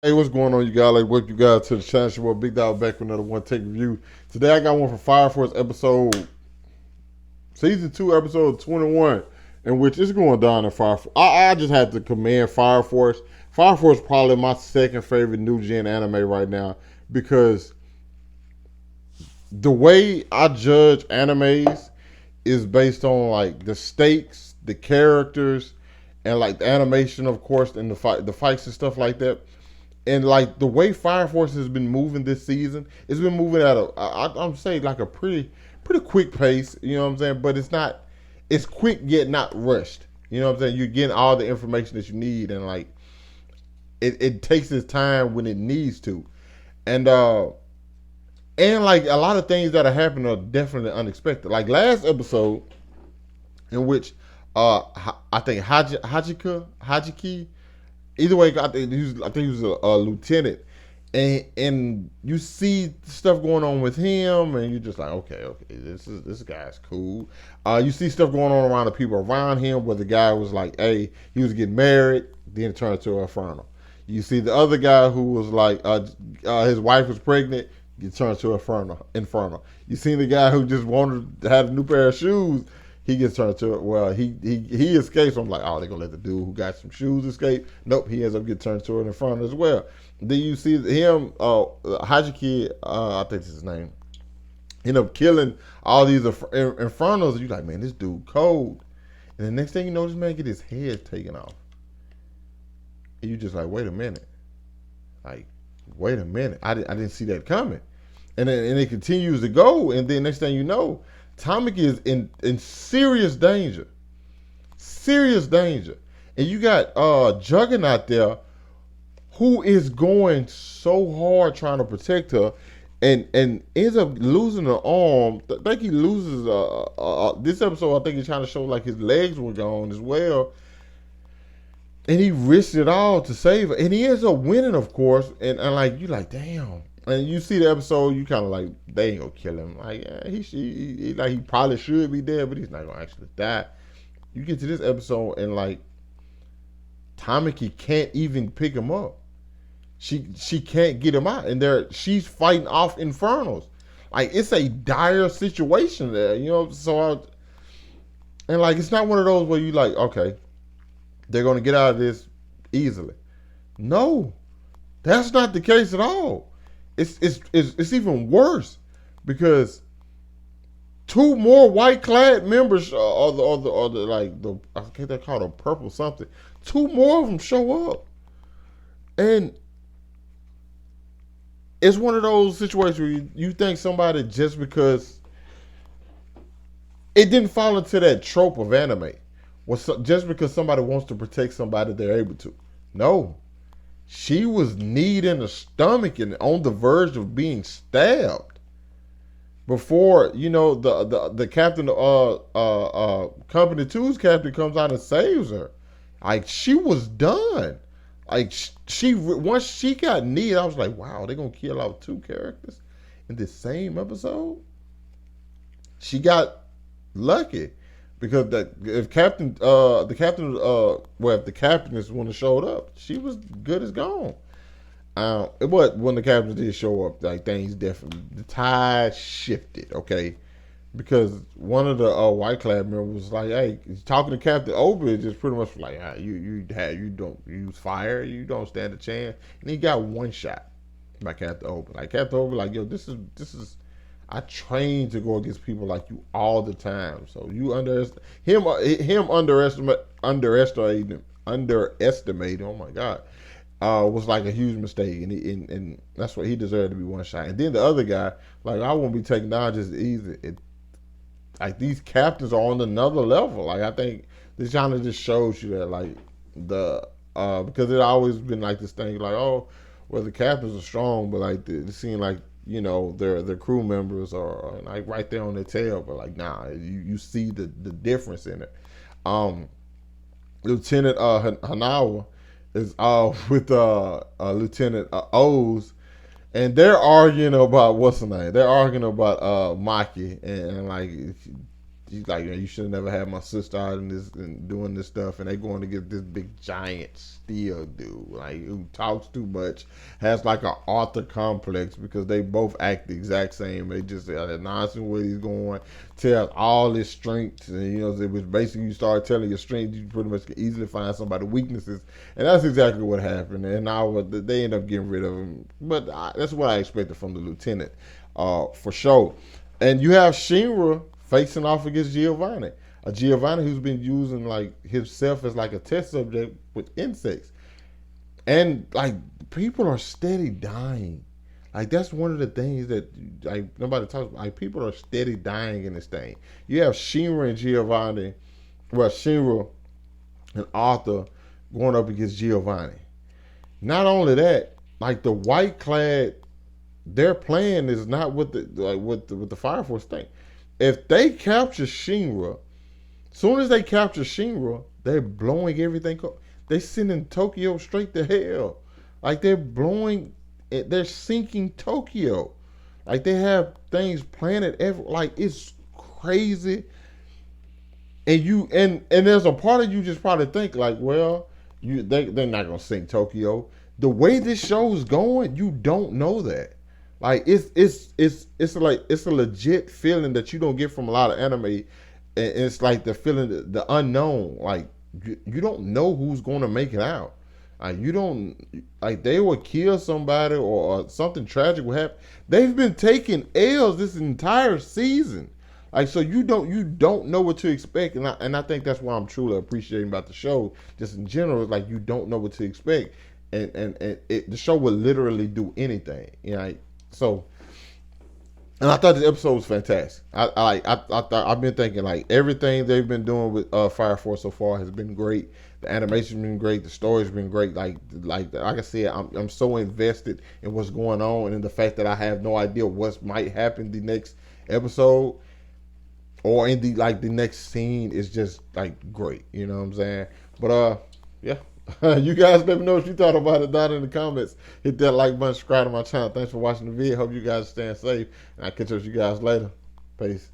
Hey, what's going on, you guys? Like, welcome you guys to the channel. It's your boy Big Dog back with another one take review. Today I got one for Fire Force episode, season 2, episode 21, in which it's going down in Fire Force. I just have to commend Fire Force. Fire Force is probably my second favorite new gen anime right now because the way I judge animes is based on like the stakes, the characters, and like the animation, of course, and the fights and stuff like that. And like the way Fire Force has been moving this season, it's been moving at I'm saying like a pretty quick pace. You know what I'm saying? But it's quick yet not rushed. You know what I'm saying? You're getting all the information that you need, and like it takes its time when it needs to, and like a lot of things that are happening are definitely unexpected. Like last episode, in which I think Hajiki, either way, I think he was a lieutenant, and you see stuff going on with him, and you're just like, okay, this guy's cool. You see stuff going on around the people around him, where the guy was like, hey, he was getting married, then it turned into an inferno. You see the other guy who was like, his wife was pregnant, get turned to inferno. You seen the guy who just wanted to have a new pair of shoes, he gets turned to it. Well, he escapes. I'm like, oh, they're gonna let the dude who got some shoes escape. Nope, he ends up getting turned to it in front as well. Then you see him, Hajiki, I think that's his name, end up killing all these infernos. And you're like, man, this dude cold. And the next thing you know, this man get his head taken off. And you just like, wait a minute, like, wait a minute, I didn't see that coming. And it continues to go, and then next thing you know, Tamaki is in serious danger, and you got Juggernaut there, who is going so hard trying to protect her, and ends up losing an arm. I think he loses. This episode, I think he's trying to show like his legs were gone as well, and he risked it all to save her, and he ends up winning, of course. And like you, like damn. And you see the episode, you kind of like they ain't gonna kill him. Like yeah, he probably should be dead, but he's not gonna actually die. You get to this episode, and like Tamaki can't even pick him up. She can't get him out, and she's fighting off infernos. Like it's a dire situation there, you know. And like it's not one of those where you like, okay, they're gonna get out of this easily. No, that's not the case at all. It's even worse because two more White-Clad members, or the like the I think they're called a purple something. Two more of them show up, and it's one of those situations where you think somebody, just because it didn't fall into that trope of anime, was just because somebody wants to protect somebody, they're able to. No, she was kneed in the stomach and on the verge of being stabbed before the captain, company two's captain, comes out and saves her. Like she was done. Like she once she got kneed, I was like, wow, they're gonna kill off two characters in this same episode. She got lucky because that if captain the captain well, if the captain is when it showed up, she was good as gone. It was when the captains did show up, like things definitely, the tide shifted. Okay, because one of the White-Clad members was like, "Hey, he's talking to Captain Obi, just pretty much like, you don't use fire, you don't stand a chance." And he got one shot by Captain Obi. Like Captain Obi, like, yo, this is. I train to go against people like you all the time. So you underestimate. Oh my God, was like a huge mistake, and that's what he deserved to be one shot. And then the other guy, like I won't be taking down just easy. Like these captains are on another level. Like I think this genre just shows you that, like the because it always been like this thing, like, oh, well, the captains are strong, but like it seems like their crew members are like right there on their tail, but like nah, you see the difference in it. Um, Lieutenant Hinawa is with Lieutenant O's, and they're arguing about what's the name. They're arguing about Maki, and like he's like, you should have never had my sister out in this and doing this stuff, and they going to get this big giant steel dude, like who talks too much, has like an Arthur complex because they both act the exact same. They just are nonsense where he's going, tells all his strengths, and it was basically you start telling your strengths, you pretty much can easily find somebody's weaknesses, and that's exactly what happened. And now they end up getting rid of him, but that's what I expected from the lieutenant, for sure. And you have Shinra facing off against Giovanni. A Giovanni who's been using like himself as like a test subject with insects. And like people are steady dying. Like that's one of the things that like nobody talks about. Like people are steady dying in this thing. You have Shinra and Giovanni, well Shinra and Arthur going up against Giovanni. Not only that, like the White-Clad, their plan is not what the Fire Force think. If they capture Shinra, soon as they capture Shinra, they're blowing everything up. They're sending Tokyo straight to hell. Like they're sinking Tokyo. Like they have things planted like it's crazy. And there's a part of you just probably think like, well, they're not gonna sink Tokyo. The way this show is going, you don't know that. Like it's a legit feeling that you don't get from a lot of anime, and it's like the feeling, the unknown. Like you don't know who's going to make it out. Like you don't, like they will kill somebody or something tragic will happen. They've been taking L's this entire season. Like so you don't know what to expect, and I think that's why I'm truly appreciating about the show just in general. Is like you don't know what to expect, and the show will literally do anything. So, and I thought the episode was fantastic. I've been thinking like everything they've been doing with Fire Force so far has been great. The animation's been great. The story's been great. Like I said, I'm so invested in what's going on, and in the fact that I have no idea what might happen the next episode or in the next scene is just like great. You know what I'm saying? But yeah. You guys let me know what you thought about it down in the comments. Hit that like button, subscribe to my channel. Thanks for watching the video. Hope you guys are staying safe. And I'll catch up with you guys later. Peace.